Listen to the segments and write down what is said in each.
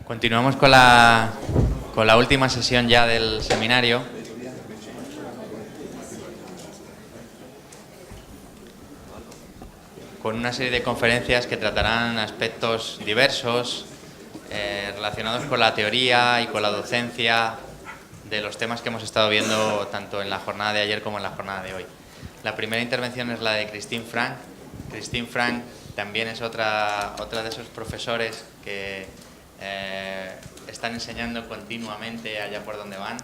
Continuamos con la última sesión ya del seminario. Con una serie de conferencias que tratarán aspectos diversos relacionados con la teoría y con la docencia de los temas que hemos estado viendo tanto en la jornada de ayer como en la jornada de hoy. La primera intervención es la de Franck. Franck también es otra de esos profesores que están enseñando continuamente allá por donde van.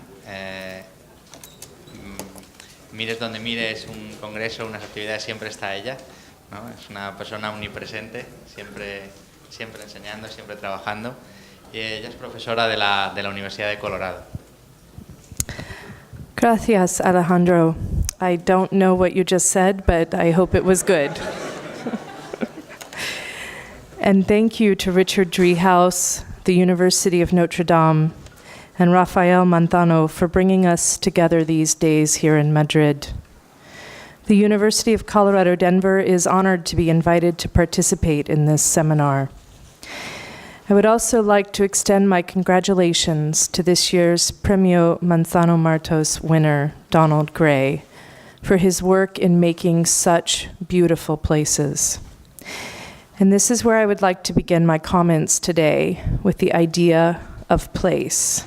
Mires donde mires, un congreso, unas actividades, siempre está ella, ¿no? Es una persona omnipresente, siempre enseñando, siempre trabajando. Y ella es profesora de la Universidad de Colorado. Gracias, Alejandro. I don't know what you just said, but I hope it was good. And thank you to Richard Driehaus, the University of Notre Dame, and Rafael Manzano for bringing us together these days here in Madrid. The University of Colorado Denver is honored to be invited to participate in this seminar. I would also like to extend my congratulations to this year's Premio Manzano Martos winner, Donald Gray, for his work in making such beautiful places. And this is where I would like to begin my comments today, with the idea of place.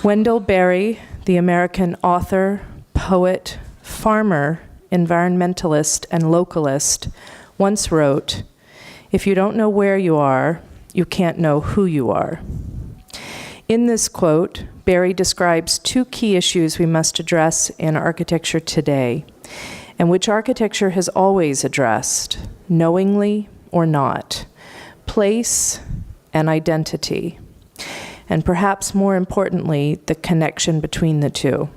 Wendell Berry, the American author, poet, farmer, environmentalist, and localist, once wrote, "If you don't know where you are, you can't know who you are." In this quote, Berry describes two key issues we must address in architecture today, and which architecture has always addressed, knowingly or not: place and identity, and perhaps more importantly, the connection between the two.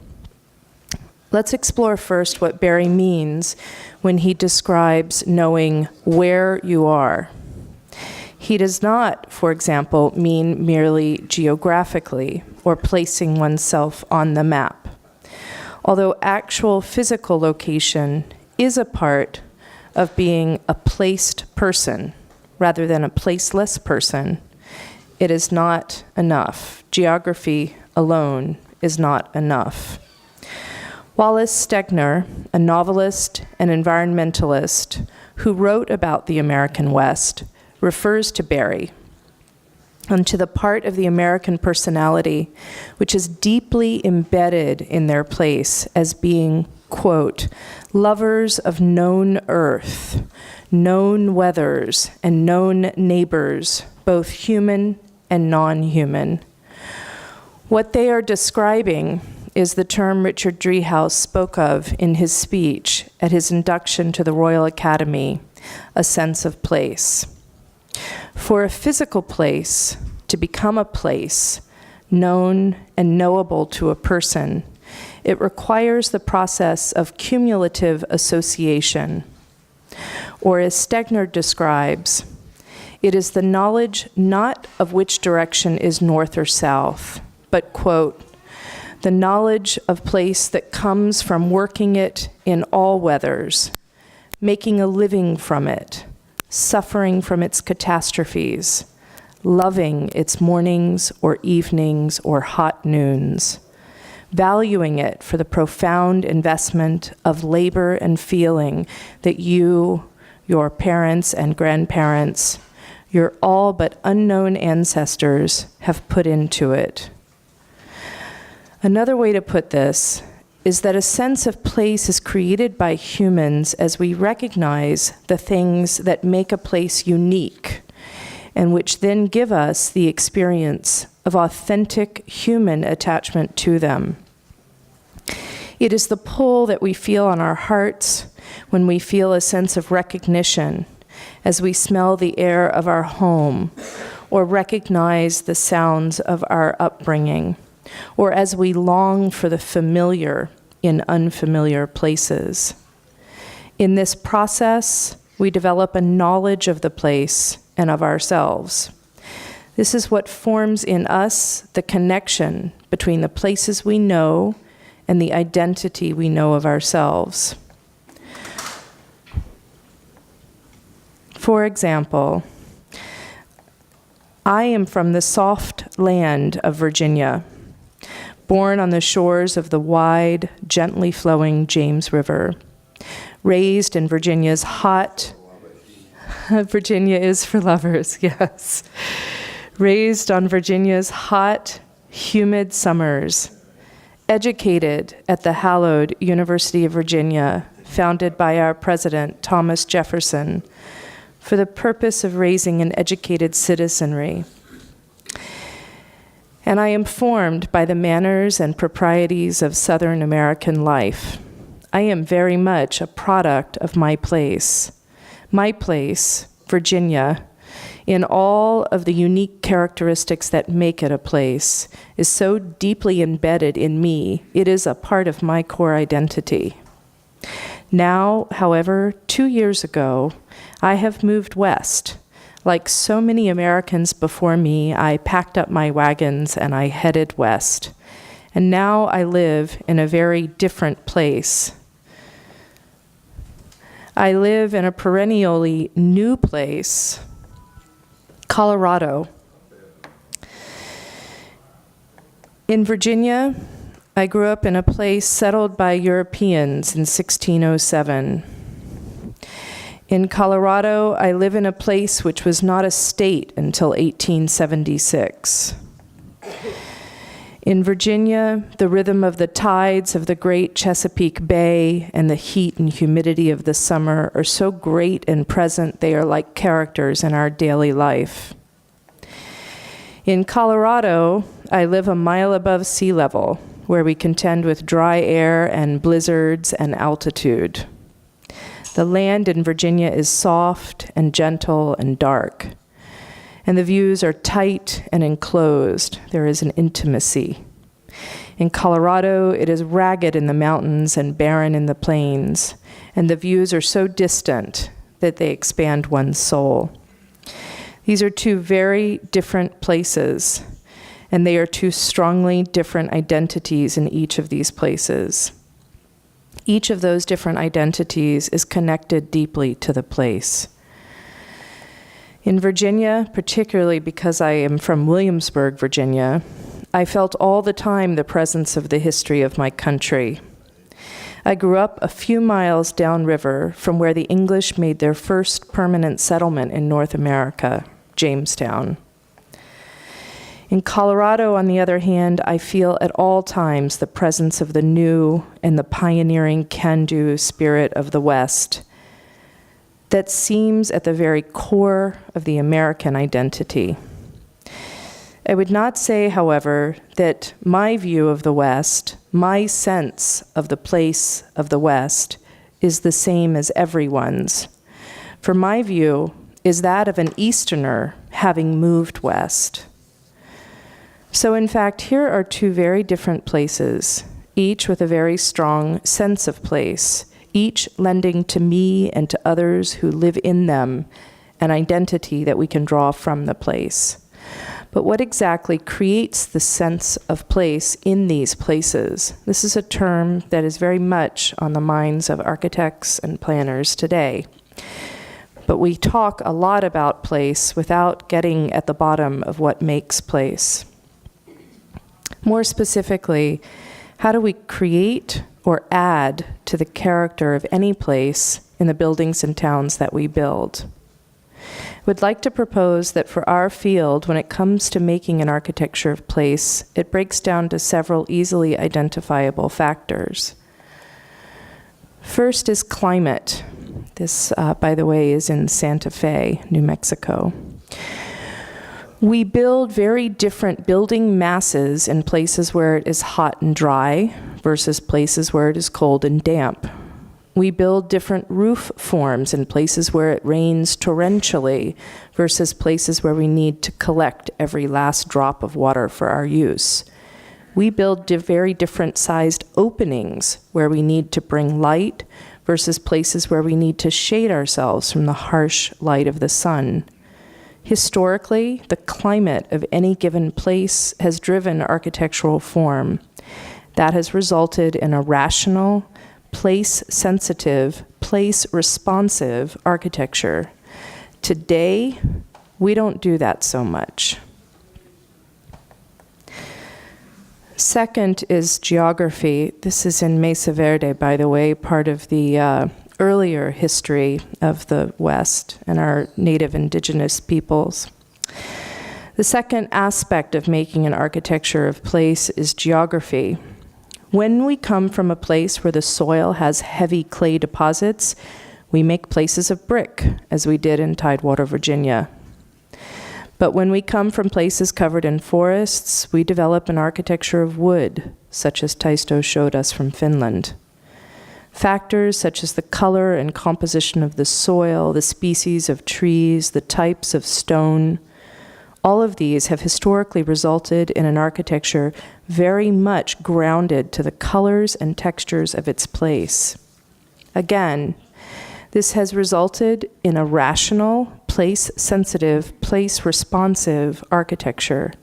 Let's explore first what Berry means when he describes knowing where you are. He does not, for example, mean merely geographically or placing oneself on the map. Although actual physical location is a part of being a placed person rather than a placeless person, it is not enough. Geography alone is not enough. Wallace Stegner, a novelist and environmentalist who wrote about the American West, refers to Berry and to the part of the American personality which is deeply embedded in their place as being, quote, lovers of known earth, known weathers, and known neighbors, both human and non-human. What they are describing is the term Richard Driehaus spoke of in his speech at his induction to the Royal Academy, a sense of place. For a physical place to become a place, known and knowable to a person, it requires the process of cumulative association. Or as Stegner describes, it is the knowledge not of which direction is north or south, but, quote, the knowledge of place that comes from working it in all weathers, making a living from it, suffering from its catastrophes, loving its mornings or evenings or hot noons, valuing it for the profound investment of labor and feeling that you, your parents and grandparents, your all but unknown ancestors have put into it. Another way to put this is that a sense of place is created by humans as we recognize the things that make a place unique, and which then give us the experience of authentic human attachment to them. It is the pull that we feel on our hearts when we feel a sense of recognition, as we smell the air of our home, or recognize the sounds of our upbringing, or as we long for the familiar in unfamiliar places. In this process, we develop a knowledge of the place and of ourselves. This is what forms in us the connection between the places we know and the identity we know of ourselves. For example, I am from the soft land of Virginia, born on the shores of the wide, gently flowing James River, raised in Virginia's hot, Virginia is for lovers, yes. Raised on Virginia's hot, humid summers, educated at the hallowed University of Virginia, founded by our president, Thomas Jefferson, for the purpose of raising an educated citizenry. And I am formed by the manners and proprieties of Southern American life. I am very much a product of my place, Virginia, in all of the unique characteristics that make it a place, is so deeply embedded in me, it is a part of my core identity. Now, however, 2 years ago, I have moved west. Like so many Americans before me, I packed up my wagons and I headed west. And now I live in a very different place. I live in a perennially new place, Colorado. In Virginia, I grew up in a place settled by Europeans in 1607. In Colorado, I live in a place which was not a state until 1876. In Virginia, the rhythm of the tides of the great Chesapeake Bay and the heat and humidity of the summer are so great and present they are like characters in our daily life. In Colorado, I live a mile above sea level, where we contend with dry air and blizzards and altitude. The land in Virginia is soft and gentle and dark, and the views are tight and enclosed. There is an intimacy. In Colorado, it is ragged in the mountains and barren in the plains, and the views are so distant that they expand one's soul. These are two very different places, and they are two strongly different identities in each of these places. Each of those different identities is connected deeply to the place. In Virginia, particularly because I am from Williamsburg, Virginia, I felt all the time the presence of the history of my country. I grew up a few miles downriver from where the English made their first permanent settlement in North America, Jamestown. In Colorado, on the other hand, I feel at all times the presence of the new and the pioneering can-do spirit of the West that seems at the very core of the American identity. I would not say, however, that my view of the West, my sense of the place of the West, is the same as everyone's. For my view is that of an Easterner having moved west. So in fact, here are two very different places, each with a very strong sense of place, each lending to me and to others who live in them an identity that we can draw from the place. But what exactly creates the sense of place in these places? This is a term that is very much on the minds of architects and planners today. But we talk a lot about place without getting at the bottom of what makes place. More specifically, how do we create or add to the character of any place in the buildings and towns that we build? I would like to propose that for our field, when it comes to making an architecture of place, it breaks down to several easily identifiable factors. First is climate. This, by the way, is in Santa Fe, New Mexico. We build very different building masses in places where it is hot and dry versus places where it is cold and damp. We build different roof forms in places where it rains torrentially versus places where we need to collect every last drop of water for our use. We build very different sized openings where we need to bring light versus places where we need to shade ourselves from the harsh light of the sun. Historically, the climate of any given place has driven architectural form. That has resulted in a rational, place-sensitive, place-responsive architecture. Today, we don't do that so much. Second is geography. This is in Mesa Verde, by the way, part of the earlier history of the West and our native indigenous peoples. The second aspect of making an architecture of place is geography. When we come from a place where the soil has heavy clay deposits, we make places of brick, as we did in Tidewater, Virginia. But when we come from places covered in forests, we develop an architecture of wood, such as Taisto showed us from Finland. Factors such as the color and composition of the soil, the species of trees, the types of stone, all of these have historically resulted in an architecture very much grounded to the colors and textures of its place. Again, this has resulted in a rational, place-sensitive, place-responsive architecture.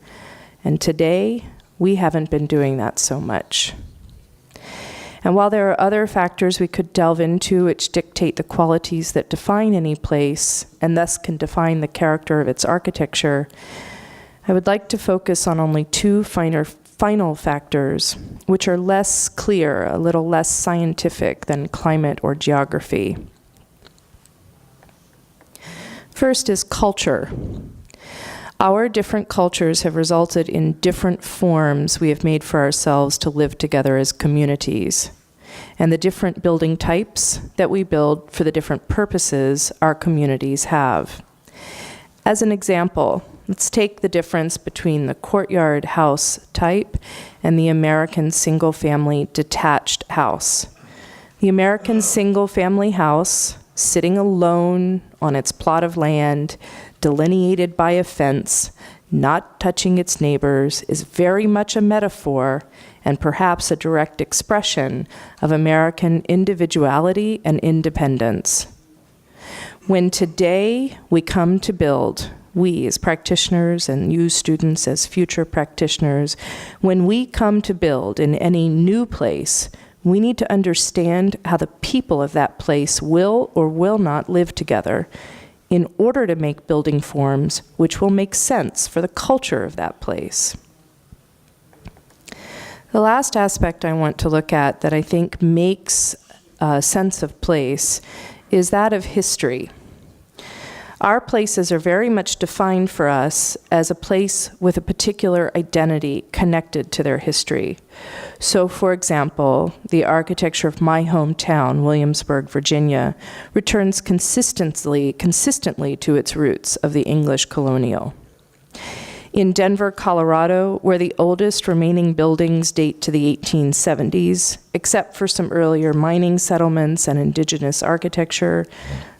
And today, we haven't been doing that so much. And while there are other factors we could delve into which dictate the qualities that define any place, and thus can define the character of its architecture, I would like to focus on only two final factors, which are less clear, a little less scientific than climate or geography. First is culture. Our different cultures have resulted in different forms we have made for ourselves to live together as communities, and the different building types that we build for the different purposes our communities have. As an example, let's take the difference between the courtyard house type and the American single-family detached house. The American single-family house, sitting alone on its plot of land, delineated by a fence, not touching its neighbors, is very much a metaphor and perhaps a direct expression of American individuality and independence. When today we come to build, we as practitioners and you students as future practitioners, when we come to build in any new place, we need to understand how the people of that place will or will not live together in order to make building forms which will make sense for the culture of that place. The last aspect I want to look at that I think makes sense of place is that of history. Our places are very much defined for us as a place with a particular identity connected to their history. So, for example, the architecture of my hometown, Williamsburg, Virginia, returns consistently to its roots of the English colonial. In Denver, Colorado, where the oldest remaining buildings date to the 1870s, except for some earlier mining settlements and indigenous architecture,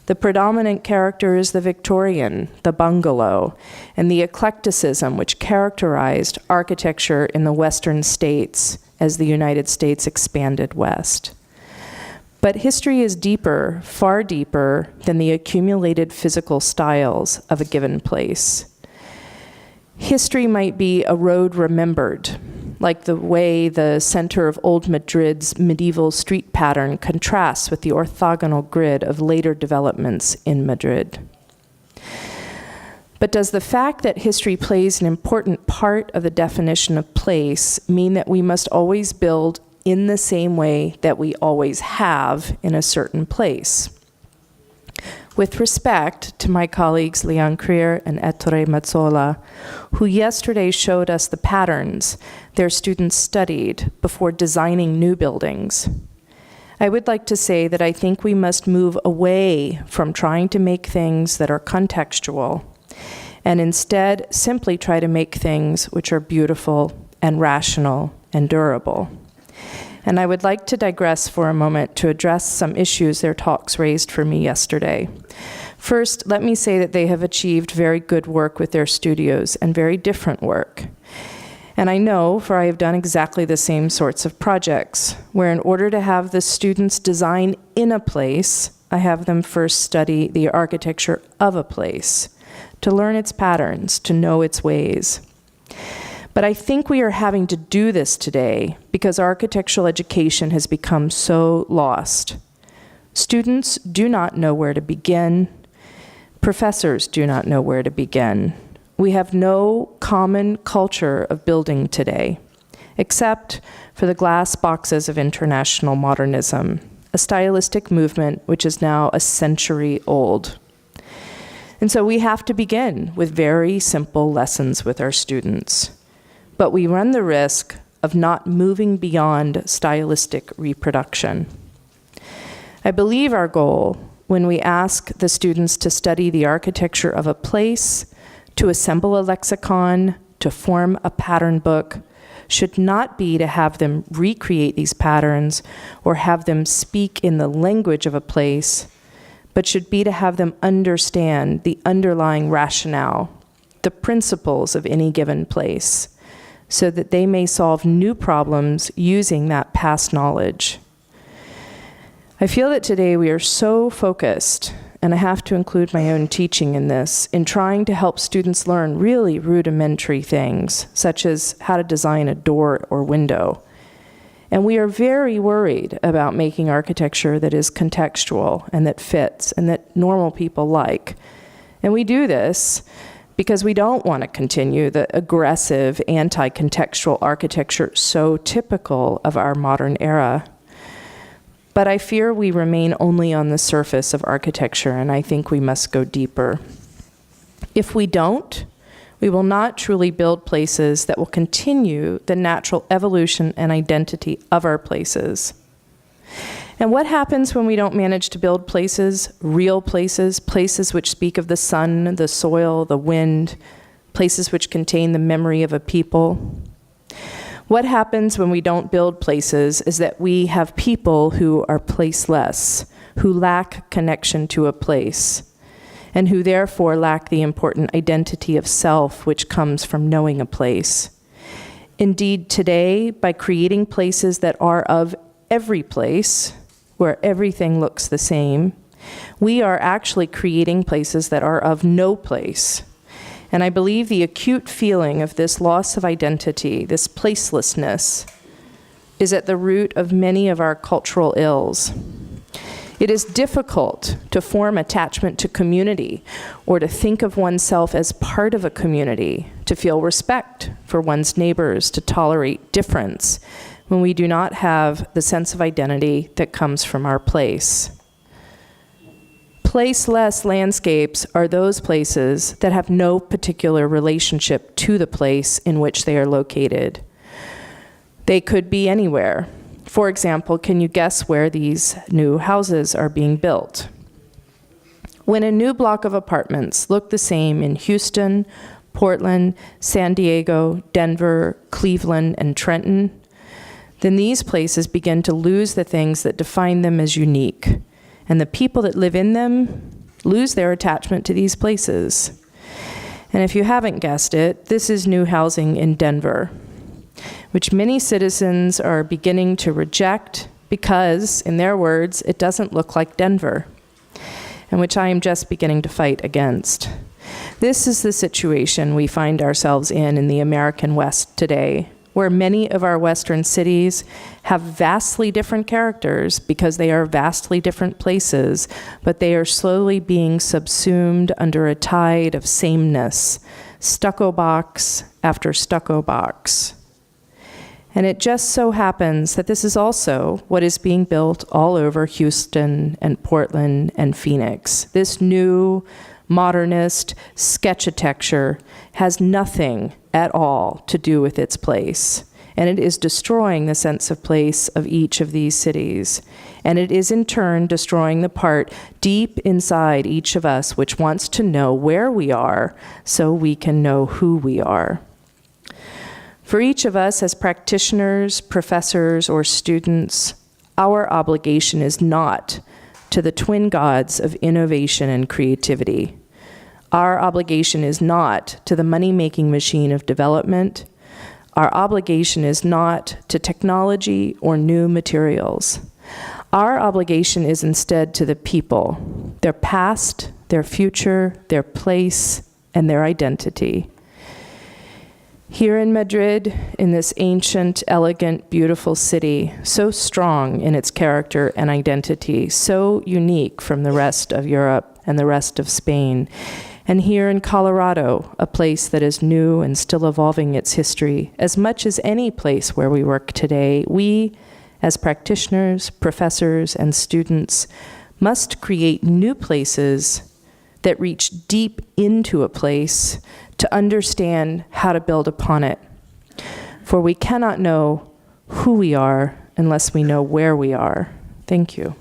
the predominant character is the Victorian, the bungalow, and the eclecticism which characterized architecture in the western states as the United States expanded west. But history is deeper, far deeper, than the accumulated physical styles of a given place. History might be a road remembered, like the way the center of Old Madrid's medieval street pattern contrasts with the orthogonal grid of later developments in Madrid. But does the fact that history plays an important part of the definition of place mean that we must always build in the same way that we always have in a certain place? With respect to my colleagues Leon Krier and Ettore Mazzola, who yesterday showed us the patterns their students studied before designing new buildings, I would like to say that I think we must move away from trying to make things that are contextual and instead simply try to make things which are beautiful and rational and durable. And I would like to digress for a moment to address some issues their talks raised for me yesterday. First, let me say that they have achieved very good work with their studios and very different work. And I know, for I have done exactly the same sorts of projects, where in order to have the students design in a place, I have them first study the architecture of a place, to learn its patterns, to know its ways. But I think we are having to do this today because architectural education has become so lost. Students do not know where to begin. Professors do not know where to begin. We have no common culture of building today, except for the glass boxes of international modernism, a stylistic movement which is now a century old. And so we have to begin with very simple lessons with our students. But we run the risk of not moving beyond stylistic reproduction. I believe our goal, when we ask the students to study the architecture of a place, to assemble a lexicon, to form a pattern book, should not be to have them recreate these patterns or have them speak in the language of a place, but should be to have them understand the underlying rationale, the principles of any given place, so that they may solve new problems using that past knowledge. I feel that today we are so focused, and I have to include my own teaching in this, in trying to help students learn really rudimentary things, such as how to design a door or window. And we are very worried about making architecture that is contextual and that fits and that normal people like. And we do this because we don't want to continue the aggressive, anti-contextual architecture so typical of our modern era. But I fear we remain only on the surface of architecture, and I think we must go deeper. If we don't, we will not truly build places that will continue the natural evolution and identity of our places. And what happens when we don't manage to build places, real places, places which speak of the sun, the soil, the wind, places which contain the memory of a people? What happens when we don't build places is that we have people who are placeless, who lack connection to a place, and who therefore lack the important identity of self which comes from knowing a place. Indeed, today, by creating places that are of every place, where everything looks the same, we are actually creating places that are of no place. And I believe the acute feeling of this loss of identity, this placelessness, is at the root of many of our cultural ills. It is difficult to form attachment to community or to think of oneself as part of a community, to feel respect for one's neighbors, to tolerate difference when we do not have the sense of identity that comes from our place. Placeless landscapes are those places that have no particular relationship to the place in which they are located. They could be anywhere. For example, can you guess where these new houses are being built? When a new block of apartments look the same in Houston, Portland, San Diego, Denver, Cleveland, and Trenton, then these places begin to lose the things that define them as unique. And the people that live in them lose their attachment to these places. And if you haven't guessed it, this is new housing in Denver, which many citizens are beginning to reject because, in their words, it doesn't look like Denver, and which I am just beginning to fight against. This is the situation we find ourselves in the American West today, where many of our Western cities have vastly different characters because they are vastly different places, but they are slowly being subsumed under a tide of sameness, stucco box after stucco box. And it just so happens that this is also what is being built all over Houston and Portland and Phoenix. This new modernist sketch-architecture has nothing at all to do with its place. And it is destroying the sense of place of each of these cities. And it is in turn destroying the part deep inside each of us which wants to know where we are so we can know who we are. For each of us as practitioners, professors, or students, our obligation is not to the twin gods of innovation and creativity. Our obligation is not to the money-making machine of development. Our obligation is not to technology or new materials. Our obligation is instead to the people, their past, their future, their place, and their identity. Here in Madrid, in this ancient, elegant, beautiful city, so strong in its character and identity, so unique from the rest of Europe and the rest of Spain. And here in Colorado, a place that is new and still evolving its history, as much as any place where we work today, we, as practitioners, professors, and students, must create new places that reach deep into a place to understand how to build upon it. For we cannot know who we are unless we know where we are. Thank you.